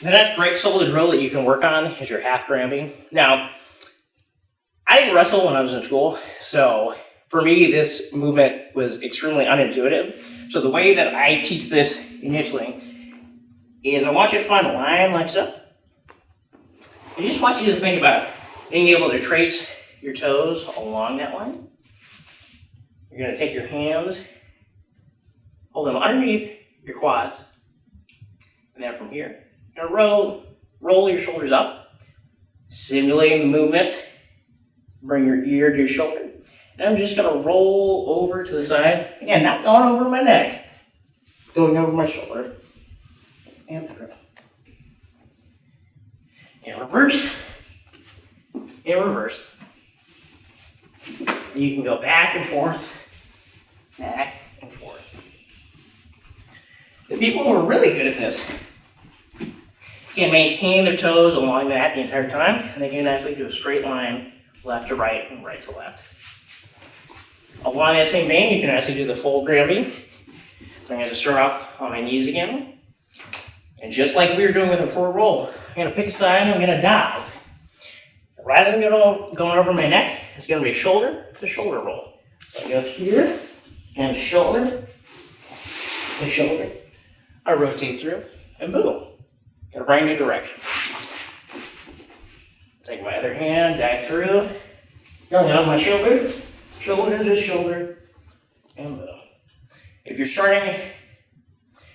The next great solo drill that you can work on is your half grabbing. Now, I didn't wrestle when I was in school, so for me, this movement was extremely unintuitive. So the way that I teach this initially is I want you to find a line like so. I just want you to think about being able to trace your toes along that line. You're going to take your hands, hold them underneath your quads, and then from here, you're going to roll your shoulders up, simulating the movement. Bring your ear to your shoulder. And I'm just going to roll over to the side. Again, not going over my neck, going over my shoulder. And through. And reverse. And reverse. And you can go back and forth, back and forth. The people who are really good at this can maintain their toes along that the entire time, and they can actually do a straight line left to right and right to left. Along that same vein, you can actually do the full gravity. So I'm going to start off on my knees again. And just like we were doing with a forward roll, I'm going to pick a side and I'm going to dive. Rather than going over my neck, it's going to be shoulder to shoulder roll. So I go here and shoulder to shoulder. I rotate through and boom. In a brand new direction. Take my other hand, dive through, going down my shoulder, shoulder to shoulder, and boom. If you're starting,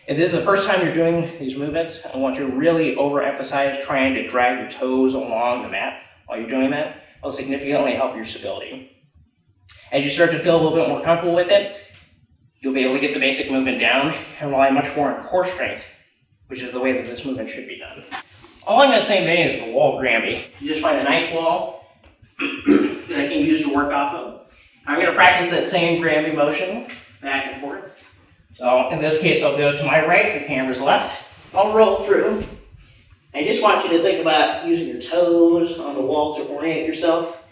if this is the first time you're doing these movements, I want you to really overemphasize trying to drag your toes along the mat while you're doing that. It'll significantly help your stability. As you start to feel a little bit more comfortable with it, you'll be able to get the basic movement down and rely much more on core strength, which is the way that this movement should be done. Along that same vein is the wall Grammy. You just find a nice wall that I can use to work off of. I'm going to practice that same Grammy motion back and forth. So in this case, I'll go to my right, the camera's left. I'll roll through. I just want you to think about using your toes on the wall to orient yourself.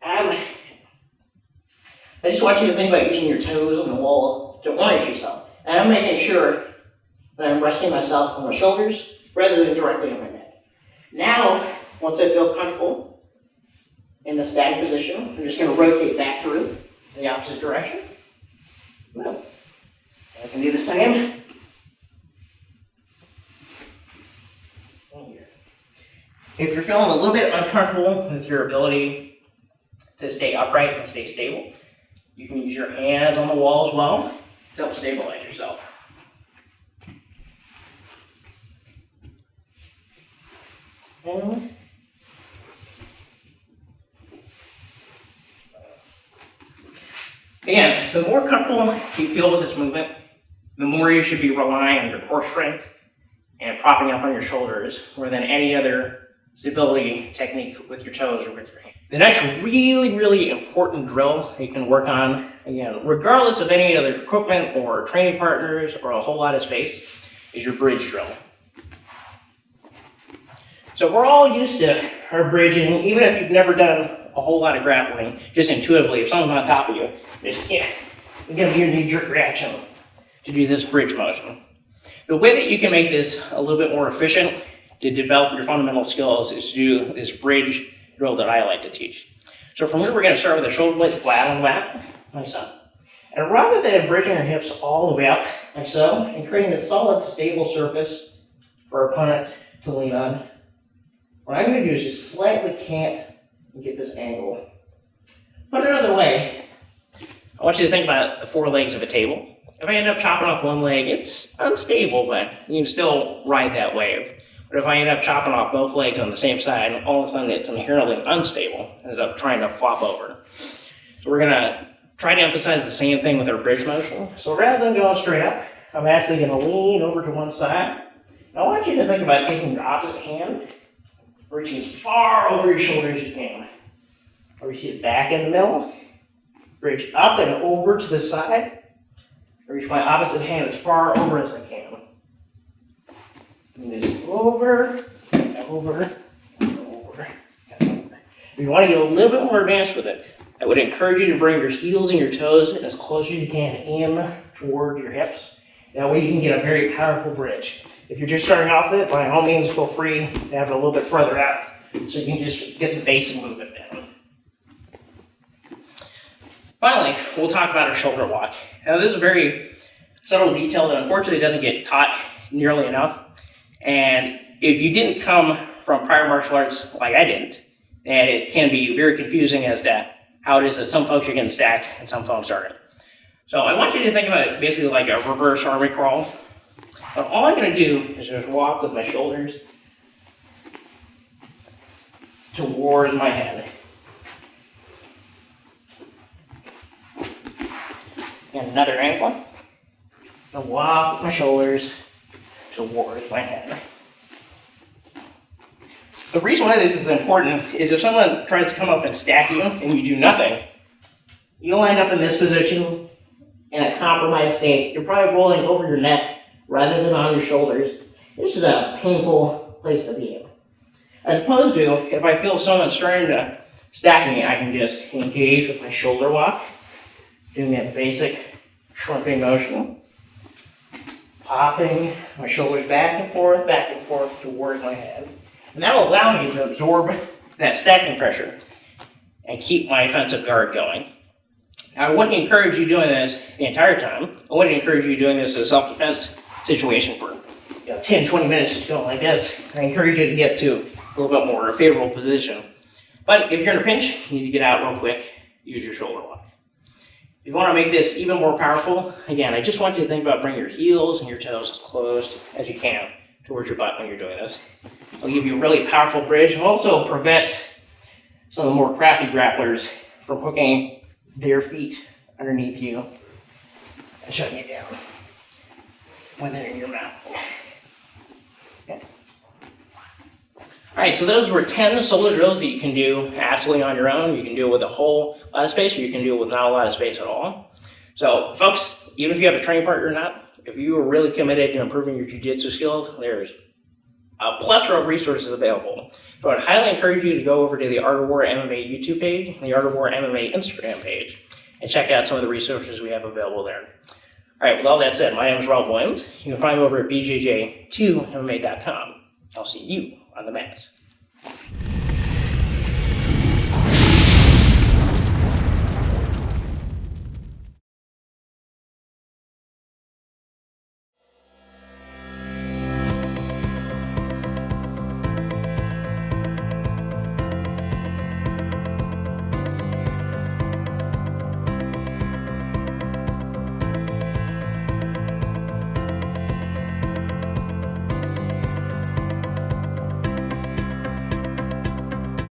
I just want you to think about using your toes on the wall to orient yourself. And I'm making sure that I'm resting myself on my shoulders rather than directly on my neck. Now, once I feel comfortable in the static position, I'm just going to rotate back through in the opposite direction. Well, I can do the same. If you're feeling a little bit uncomfortable with your ability to stay upright and stay stable, you can use your hands on the wall as well to help stabilize yourself. Again, the more comfortable you feel with this movement, the more you should be relying on your core strength and propping up on your shoulders more than any other stability technique with your toes or with your hands. The next really, really important drill that you can work on, again, regardless of any other equipment or training partners or a whole lot of space, is your bridge drill. So we're all used to our bridging, even if you've never done a whole lot of grappling, just intuitively, if someone's on top of you, it's going to be your knee-jerk reaction to do this bridge motion. The way that you can make this a little bit more efficient to develop your fundamental skills is to do this bridge drill that I like to teach. So from here, we're going to start with the shoulder blades flat on the mat, like so. And rather than bridging our hips all the way up, like so, and creating a solid, stable surface for our opponent to lean on, what I'm going to do is just slightly cant and get this angle. Put it another way, I want you to think about the four legs of a table. If I end up chopping off one leg, it's unstable, but you can still ride that wave. But if I end up chopping off both legs on the same side, all of a sudden it's inherently unstable and ends up trying to flop over. So we're going to try to emphasize the same thing with our bridge motion. So rather than going straight up, I'm actually going to lean over to one side. And I want you to think about taking your opposite hand, reaching as far over your shoulder as you can. I reach it back in the middle, reach up and over to the side. I reach my opposite hand as far over as I can. And just over, and over, and over, and over. If you want to get a little bit more advanced with it, I would encourage you to bring your heels and your toes as close as you can in toward your hips. That way you can get a very powerful bridge. If you're just starting off with it, by all means, feel free to have it a little bit further out so you can just get the basic movement down. Finally, we'll talk about our shoulder walk. Now, this is a very subtle detail that unfortunately doesn't get taught nearly enough. And if you didn't come from prior martial arts like I didn't, then it can be very confusing as to how it is that some folks are getting stacked and some folks aren't. So I want you to think about it basically like a reverse army crawl. But all I'm going to do is just walk with my shoulders towards my head. And another ankle. And walk with my shoulders towards my head. The reason why this is important is if someone tries to come up and stack you and you do nothing, you'll end up in this position in a compromised state. You're probably rolling over your neck rather than on your shoulders. This is a painful place to be in. As opposed to, if I feel someone starting to stack me, I can just engage with my shoulder walk, doing that basic shrugging motion, popping my shoulders back and forth towards my head. And that will allow me to absorb that stacking pressure and keep my offensive guard going. Now, I wouldn't encourage you doing this the entire time. I wouldn't encourage you doing this as a self-defense situation for 10, 20 minutes just going like this. I encourage you to get to a little bit more favorable position. But if you're in a pinch, you need to get out real quick, use your shoulder walk. If you want to make this even more powerful, again, I just want you to think about bringing your heels and your toes as close as you can towards your butt when you're doing this. It'll give you a really powerful bridge and also prevent some of the more crafty grapplers from hooking their feet underneath you and shutting you down when they're in your mouth. Okay. All right, so those were 10 solo drills that you can do absolutely on your own. You can do it with a whole lot of space, or you can do it with not a lot of space at all. So, folks, even if you have a training partner or not, if you are really committed to improving your jiu-jitsu skills, there's a plethora of resources available. So I'd highly encourage you to go over to the Art of War MMA YouTube page and the Art of War MMA Instagram page and check out some of the resources we have available there. All right, with all that said, my name is Rob Williams. You can find me over at bjj2mma.com. I'll see you on the mats.